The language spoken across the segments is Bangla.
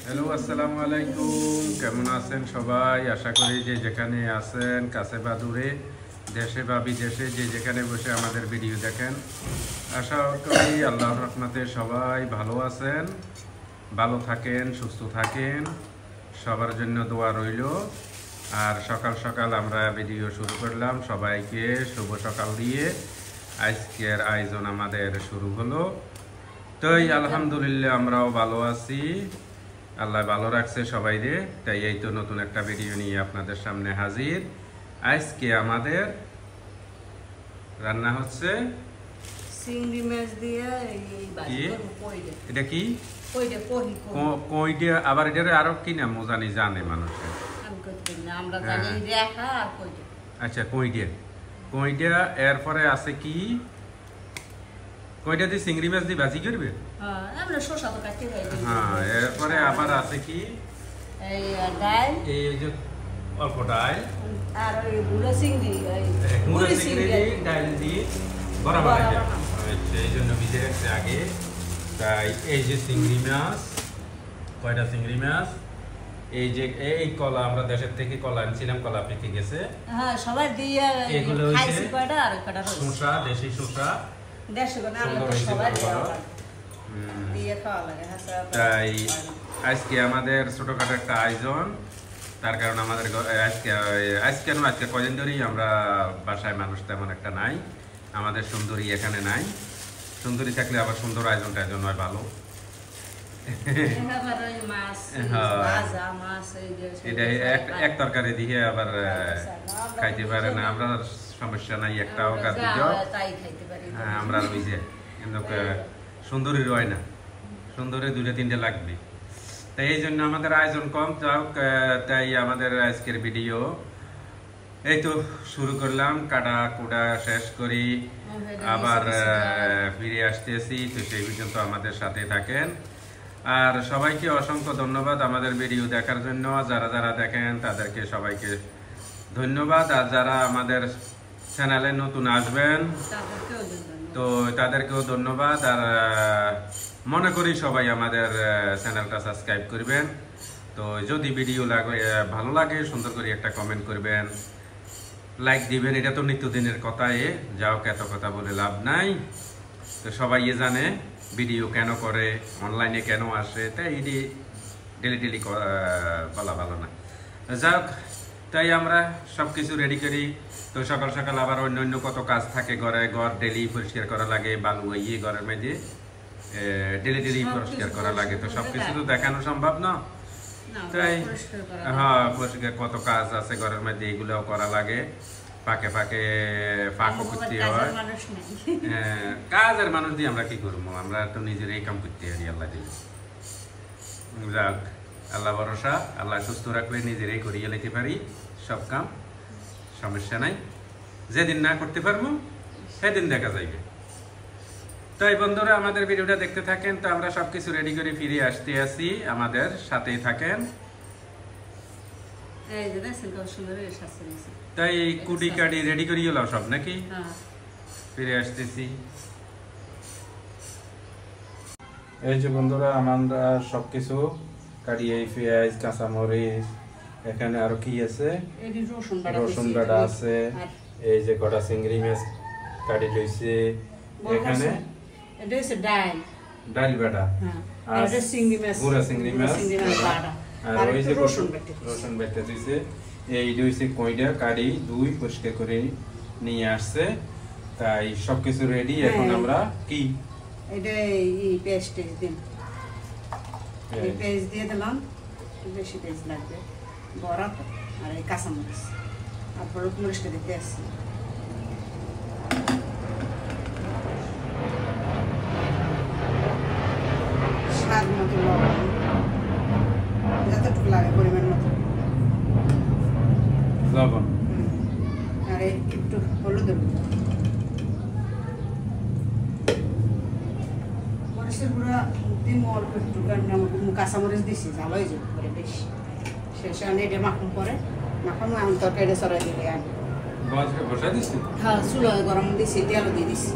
হ্যালো, আসসালামু আলাইকুম। কেমন আছেন সবাই? আশা করি যে যেখানে আছেন, কাছে বা দূরে, দেশে বা বিদেশে, যে যেখানে বসে আমাদের ভিডিও দেখেন, আশা করি আল্লাহর রহমতে সবাই ভালো আছেন, ভালো থাকেন, সুস্থ থাকেন। সবার জন্য দোয়া রইল। আর সকাল সকাল আমরা ভিডিও শুরু করলাম। সবাইকে শুভ সকাল দিয়ে আজকের আয়োজন আমাদের শুরু হলো। তাই আলহামদুলিল্লাহ আমরাও ভালো আছি, আল্লাহ ভালো রাখছে সবাই রে। তাই এই তো নতুন একটা ভিডিও নিয়ে আপনাদের সামনে হাজির। আজকে আমাদের রান্না হচ্ছে চিংড়ি মাছ দিয়ে এটা কি কইটা, আবার এটা আরো কি নাম জানি জানে মানুষের। আচ্ছা, কইটা এরপরে আছে কি? কইটা দিয়ে চিংড়ি মাছ দিয়ে ভাজি করবে। হ্যাঁ, এরপরে আবার আছে কি? এই যে অল্প ডাল আর ওই গুঁড়ো চিংড়ি ডাল দিয়ে বরাবর এই জন্য ভিজে রাখছে আগে। তাই এই যে চিংড়ি মাছ, কয়টা চিংড়ি মাছ, এই যে এই কলা আমরা দেশের থেকে কলা আনছিলাম, কলা পেকে গেছে। হ্যাঁ, সবাই দিয়ে এগুলো খাইছি কয়টা আর কয়টা শসা, দেশি শসা। তাই আজকে আমাদের ছোটখাটো একটা আয়োজন। তার কারণ আমাদের আজকে কদিন ধরেই আমরা বাসায় মানুষ তেমন একটা নাই, আমাদের সুন্দরী এখানে নাই। সুন্দরী থাকলে আবার সুন্দর আয়োজন টায়োজন হয় ভালো। এটা এক তরকারি দিয়ে আবার খাইতে পারে না, আমরা সমস্যা নাই, একটা হোক আর দুটো। হ্যাঁ, আমরা ওই যে সুন্দরী রয় না, সুন্দরী দুটো তিনটে লাগবে। তাই এই জন্য আমাদের আয়োজন কম। তাই আমাদের আজকের ভিডিও এই তো শুরু করলাম, কাটা কুটা শেষ করি, আবার ফিরে আসতেছি। তো সেই পর্যন্ত আমাদের সাথে থাকেন। আর সবাইকে অসংখ্য ধন্যবাদ আমাদের ভিডিও দেখার জন্য। যারা যারা দেখেন তাদেরকে সবাইকে ধন্যবাদ। আর যারা আমাদের চ্যানেলে নতুন আসবেন তো তাদেরকেও ধন্যবাদ। আর মনে করি সবাই আমাদের চ্যানেলটা সাবস্ক্রাইব করবেন। তো যদি ভিডিও ভালো লাগে সুন্দর করে একটা কমেন্ট করবেন, লাইক দিবেন। এটা তো নিত্যদিনের কথাই, যাও এত কথা বলে লাভ নাই। তো সবাই জানে ভিডিও কেন করে, অনলাইনে কেন আসে, তাই এটি ডেলি বলা ভালো না। যাক, তাই আমরা সব কিছু রেডি করি। তো সকাল সকাল আবার অন্য কত কাজ থাকে ঘরে, ঘর ডেলি পরিষ্কার করা লাগে, বালু ইয়ে ঘরের মধ্যে ডেলি পরিষ্কার করা লাগে। তো সবকিছু তো দেখানো সম্ভব না, তাই হ্যাঁ, পরিষ্কার কত কাজ আছে ঘরের মধ্যে, এগুলোও করা লাগে। ফাঁকে ফাঁকও করতে হয়। কাজের মানুষ দিয়ে আমরা কি করবো, আমরা তো নিজেরাই কাম করতে পারি। আল্লাহ দিয়ে যাক, আল্লাহ ভরসা, আল্লাহ সুস্থ রাখলে নিজেরাই করিয়ে নিতে পারি সব কাম, সমস্যা নাই। যেদিন না করতে পারবো সেদিন দেখা যাইবে। তাই বন্ধুরা আমাদের ভিডিওটা দেখতে থাকেন। তো আমরা সবকিছু রেডি করে ফিরে আসতে আসি, আমাদের সাথেই থাকেন। তাই কুটি কাটি রেডি করি গেলাম সব নাকি, ফিরে আসতেছি। এই যে বন্ধুরা আমরা সবকিছু কাটি, এই পেঁয়াজ, কাঁচামরিচ, এখানে আরো কি আছে, রসুন বাটা আছে, এই যে কটা চিংড়ি মাছ কাটি লইছে, এখানে ডাল বাটা, আর গুঁড়া চিংড়ি মাছ, আর ওই যে রসুন বাটা দিয়েছে। এই দুইছে কইটা কাটি দুই পরিষ্কার করে নিয়ে আসছে। তাই সবকিছু রেডি। এখন আমরা কি এটা এই পেস্ট দিন, এই পেস্ট দিয়ে দিলাম, বেশি পেস্ট লাগবে, বড়া তো, আর এই কাঁচামরিচ, আর হলুদ মরিচটা দিতে আসছি। স্বাদ মতো লবণ, যতটুকু লাগে পরিমাণ মতো লবণ, আর একটু হলুদ, মরিচের গুঁড়া দিন অল্প একটু, কারণ কাঁচামরিচ দিছি ঝাল হয়ে যাবে পরে বেশি। শেষ এটা মাখন পরে মাখানো আমি তরকারিটা সরাই দিলে আমি হ্যাঁ চুলো গরম দিছি, তেলও দিয়ে দিছি।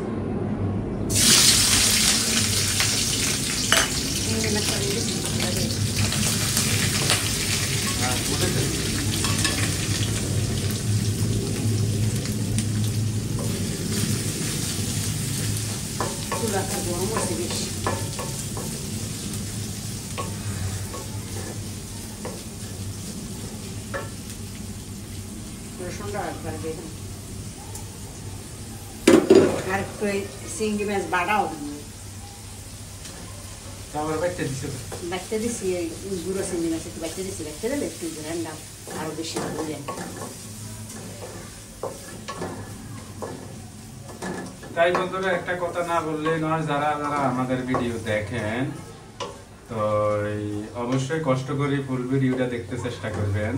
চুলাটা গরম হয়েছে বেশি। রসুনটা একবার দিয়ে দিন। আর একটু চিংড়ি মাছ বাড়াও বাচ্চা দিচ্ছি, ওই গুঁড়ো চিংড়ি মাছ একটু বাচ্চা দিচ্ছি, বাচ্চা দিলে একটু রান্না আরো বেশি ভালো যায়। তাই বন্ধুরা একটা কথা না বললে নয়, যারা যারা আমাদের ভিডিও দেখেন তো অবশ্যই কষ্ট করে ফুল ভিডিওটা দেখতে চেষ্টা করবেন,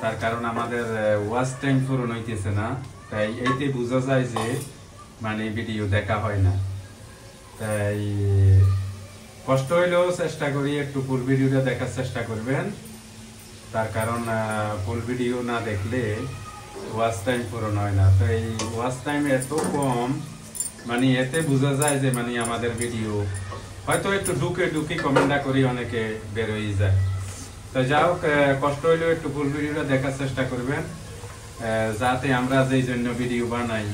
তার কারণ আমাদের ওয়াচ টাইম পূরণ হইতেছে না, তাই এইতে বোঝা যায় যে মানে ভিডিও দেখা হয় না। তাই কষ্ট হইলেও চেষ্টা করি একটু ফুল ভিডিওটা দেখার চেষ্টা করবেন, তার কারণ ফুল ভিডিও না দেখলে ওয়াচ টাইম পূরণ হয় না। তো এই ওয়াচ টাইম এত কম, মানে এতে বোঝা যায় যে মানে আমাদের ভিডিও হয়তো একটু ঢুকে কমেন্টটা করি অনেকে বের হয়ে যায়। তো যা হোক, কষ্ট হইলেও একটু ফুল ভিডিওটা দেখার চেষ্টা করবেন, যাতে আমরা যেই জন্য ভিডিও বানাই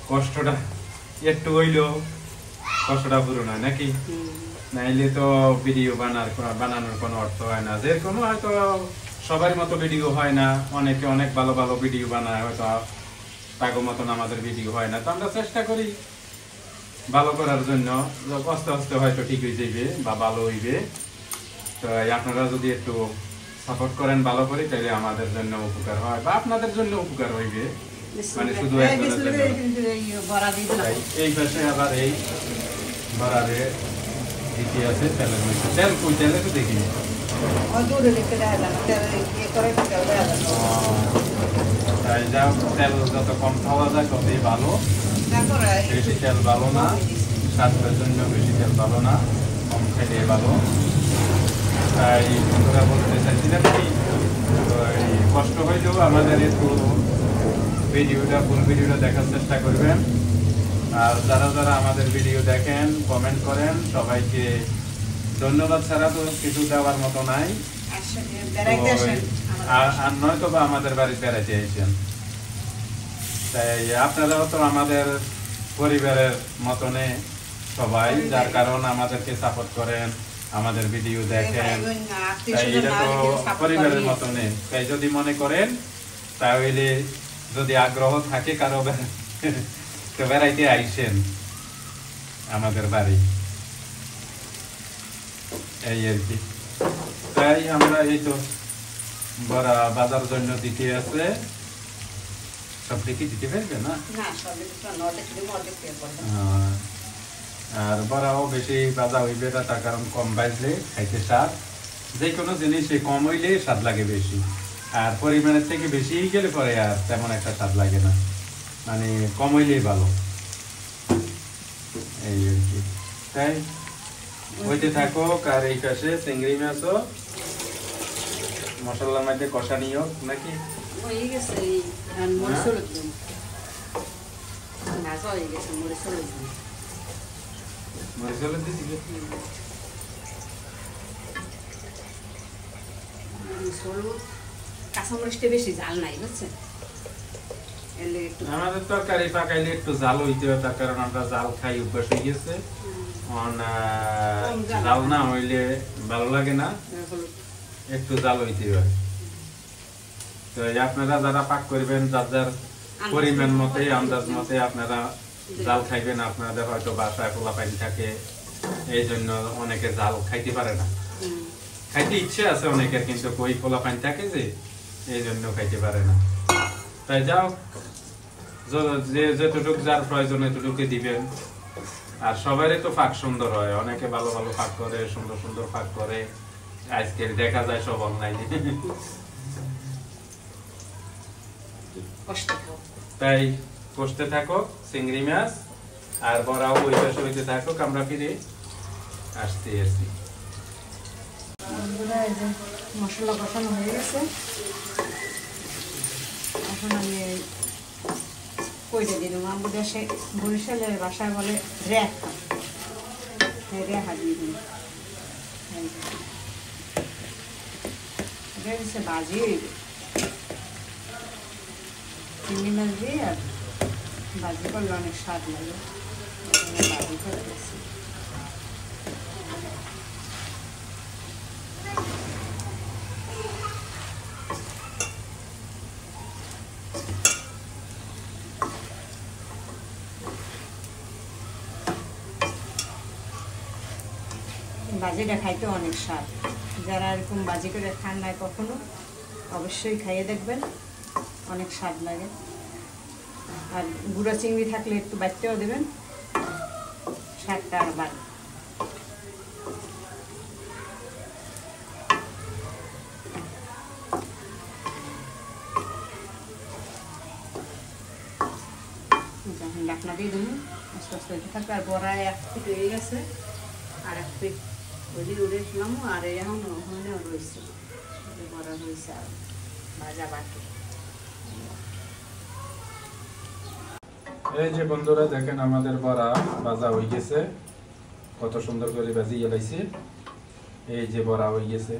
কষ্টটা একটু হইলেও কষ্টটা পূরণ হয় নাকি, নাইলে তো ভিডিও বানানোর কোনো অর্থ হয় না। যে কোনো হয়তো সবার মতো ভিডিও হয় না, অনেকে অনেক ভালো ভালো ভিডিও বানায়, হয়তো তাগো মতন আমাদের ভিডিও হয় না। তো আমরা চেষ্টা করি ভালো করার জন্য, আস্তে আস্তে হয়তো ঠিক হয়ে যাবে বা ভালো হইবে। তো আপনারা যদি একটু সাপোর্ট করেন ভালো করে, তাহলে আমাদের জন্য উপকার হয় বা আপনাদের জন্য উপকার হইবে, মানে শুধু একজনের জন্য। এই পাশে আবার এই বড়ারে দিতে আছে তেলের মধ্যে, তেল কই তেলে তো দেখি তাই যা তেল যত কম খাওয়া যায় ততই ভালো। বেশি তেল ভালো না, স্বাস্থ্যের জন্য বেশি তেল ভালো না, কম খেলে ভালো। তাই বন্ধুরা বলতে চাইছিলাম কি, কষ্ট হইলেও আমাদের একটু ফুল ভিডিওটা দেখার চেষ্টা করবেন। আর যারা যারা আমাদের ভিডিও দেখেন, কমেন্ট করেন, সবাইকে ধন্যবাদ ছাড়া তো কিছু দেওয়ার মতো নাই। আর নয়তো বা আমাদের বাড়িতে বেড়াতে এসেছেন, তাই আপনারাও তো আমাদের পরিবারের মতনে সবাই, যার কারণ আমাদেরকে সাপোর্ট করেন, আমাদের ভিডিও দেখেন, তাই এটা তো পরিবারের মতনে। তাই যদি মনে করেন, তাহলে যদি আগ্রহ থাকে কারো তো বেড়াইতে আইসেন আমাদের বাড়ি, এই আর কি। তাই আমরা এই তো বড়া বাজার জন্য দিতে আছে, সব দিকে দিতে পারবে না, আর বড়াও বেশি বাজা হইবে না, তার কারণ কম বাজলে খাইতে স্বাদ। যে কোনো জিনিসে কম হইলে স্বাদ লাগে বেশি, আর পরিমাণের থেকে বেশি গেলে পরে আর তেমন একটা স্বাদ লাগে না, মানে কম হইলেই ভালো, এই আর কি। তাই হইতে থাকো। আর এই পাশে চিংড়ি মাছও মশলার মধ্যে কষানিও নাকি হয়ে গেছে, কাঁচামরিচটা বেশি জাল নাই বুঝছেন। আমাদের তরকারি পাকাইলে একটু জাল হইতে হয়, তার কারণ আমরা জাল খাই, অভ্যাস হয়ে গেছে। জাল না হইলে ভালো লাগে না, একটু জাল হইতে হয়। তো আপনারা যারা পাক করবেন, যার যার পরিমাণ মতে, আন্দাজ মতে আপনারা জাল খাইবেন। আপনাদের হয়তো বাসায় পোলা পানি থাকে, এই জন্য অনেকে জাল খাইতে পারে না, খাইতে ইচ্ছে আছে অনেকের, কিন্তু কই পোলা পানি থাকে যে, এই জন্য খাইতে পারে না। তাই যাও, যে যতটুকু যার প্রয়োজন এতটুকু দিবেন। আর সবারই তো ফাঁক সুন্দর হয়, অনেকে ভালো ভালো ফাঁক করে, সুন্দর সুন্দর ফাঁক করে, আজকে দেখা যায় সব অনলাইনে। তাই কষতে থাকো চিংড়ি মাছ, আর বড়াও ওই পাশে হইতে থাকুক, আমরা ফিরে আসতে আসি। মশলা কষানো হয়ে গেছে, এখন আমি কইটা দিলাম। আমাদের দেশে বরিশালের ভাষায় বলে রেখা, রেখা দিয়ে দিলাম। এটা হচ্ছে ভাজি হইবে চিংড়ি মাছ দিয়ে আর ভাজি করলে অনেক স্বাদ লাগে ভাজি করে দিচ্ছি ভাজিটা খাইতে অনেক স্বাদ যারা এরকম ভাজি করে খান না কখনো অবশ্যই খাইয়ে দেখবেন অনেক স্বাদ লাগে আর গুঁড়া চিংড়ি থাকলে একটু বাড়তেও দেবেন স্বাদটা আর বাড়ে যখন ডাকনা দিয়ে দেবেন আস্তে আস্তে হইতে থাকবে আর বড়া এক ফিট হয়ে গেছে আর এক ফিট ওই উড়েছিলাম আর এখন ওখানে রয়েছে বড়া রয়েছে আর ভাজা বাকি এই যে বন্ধুরা দেখেন আমাদের বড়া ভাজা হয়ে গেছে কত সুন্দর করে ভাজিয়ে লাইছে এই যে বড়া হয়ে গেছে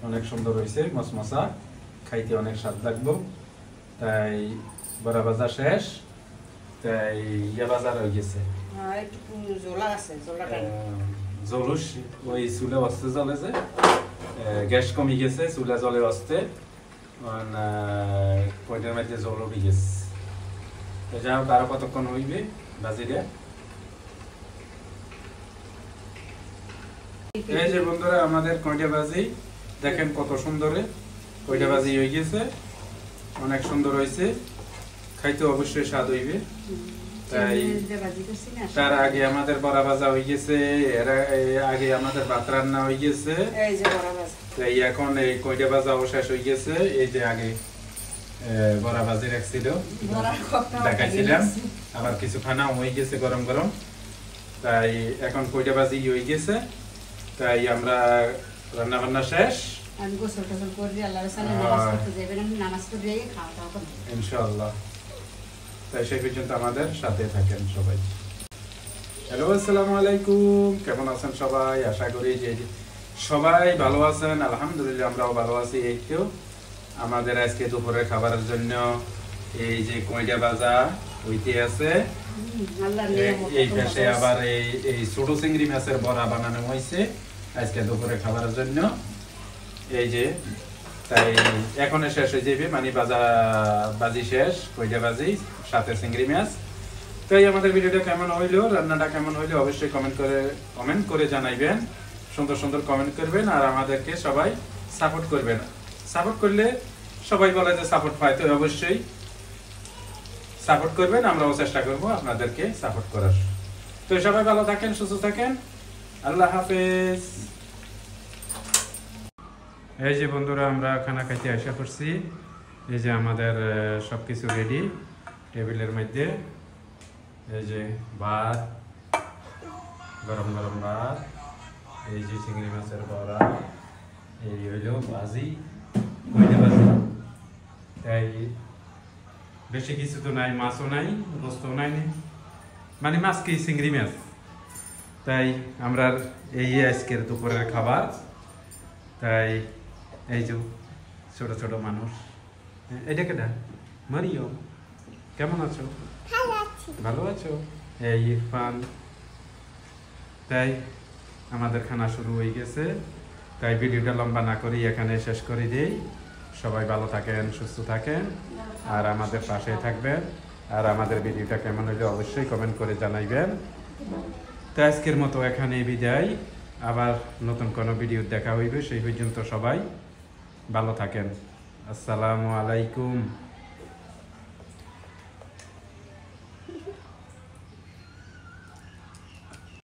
অনেক সুন্দর হয়েছে মশমশা খাইতে অনেক স্বাদ লাগবে তাই বড়া ভাজা শেষ তাই ইয়া বাজার হয়ে গেছে একটু জোলা আছে জোলাটা জলুস ওই চুলে অস্তে জ্বলে যে গ্যাস কমে গেছে চুলে জলে অস্তে পয়টার মধ্যে জল উঠে গেছে যা হোক আরো কতক্ষণ হইবে ভাজিটা এই যে বন্ধুরা আমাদের কয়টা ভাজি দেখেন কত সুন্দরে কয়টা ভাজি হয়ে গেছে অনেক সুন্দর হয়েছে খাইতে অবশ্যই স্বাদ হইবে তাই তার আগে আমাদের বড়া ভাজা হয়ে গেছে এর আগে আমাদের ভাত রান্না হয়ে গেছে তাই এখন এই কয়টা ভাজা শেষ হয়ে গেছে এই যে আগে বড়া ভাজি রাখছিল দেখাইছিলাম আবার কিছু খানা হয়ে গেছে গরম গরম তাই এখন কয়টা ভাজি হয়ে গেছে তাই আমরা রান্না বান্না শেষ ইনশাআল্লাহ তাই সেই পর্যন্ত আমাদের সাথে থাকেন সবাই হ্যালো আসসালামু আলাইকুম কেমন আছেন সবাই আশা করি যে সবাই ভালো আছেন আলহামদুলিল্লাহ আমরাও ভালো আছি এই তো আমাদের আজকে দুপুরের খাবারের জন্য এই যে কয়টা ভাজা হইতে আছে এই পাশে আবার এই ছোট চিংড়ি মাছের বড়া বানানো হয়েছে আজকে দুপুরের খাবারের জন্য এই যে তাই এখনো শেষ হয়ে যাবে মানে বাজি শেষ কয়টা বাজি সাথে চিংড়ি মাছ তাই আমাদের ভিডিওটা কেমন হইলো রান্নাটা কেমন হইলো অবশ্যই কমেন্ট করে জানাইবেন সুন্দর সুন্দর কমেন্ট করবেন আর আমাদেরকে সবাই সাপোর্ট করবেন সাপোর্ট করলে সবাই বলে যে সাপোর্ট পায় তো অবশ্যই সাপোর্ট করবেন আমরাও চেষ্টা করব আপনাদেরকে সাপোর্ট করার তো সবাই ভালো থাকেন সুস্থ থাকেন আল্লাহ হাফেজ এই যে বন্ধুরা আমরা খানা খাইতে আসা করছি এই যে আমাদের সবকিছু রেডি টেবিলের মধ্যে এই যে ভাত গরম গরম ভাত এই যে চিংড়ি মাছের বড়া এই হইল ভাজি কয়টা ভাজি তাই বেশি কিছু তো নাই মাছও নাই গোস্তও নাই মানে মাছ কি চিংড়ি মাছ তাই আমরা এই আজকের দুপুরের খাবার তাই এই যে ছোট ছোট মানুষ এটা কেটা মারিও কেমন আছো ভালো আছো এই ইরফান তাই আমাদের খানা শুরু হয়ে গেছে তাই ভিডিওটা লম্বা না করি এখানে শেষ করে দেই সবাই ভালো থাকেন সুস্থ থাকেন আর আমাদের পাশে থাকবেন আর আমাদের ভিডিওটা কেমন হইলে অবশ্যই কমেন্ট করে জানাইবেন তো আজকের মতো এখানে বিদায় আবার নতুন কোনো ভিডিও দেখা হইবে সেই পর্যন্ত সবাই ভালো থাকেন আসসালামু আলাইকুম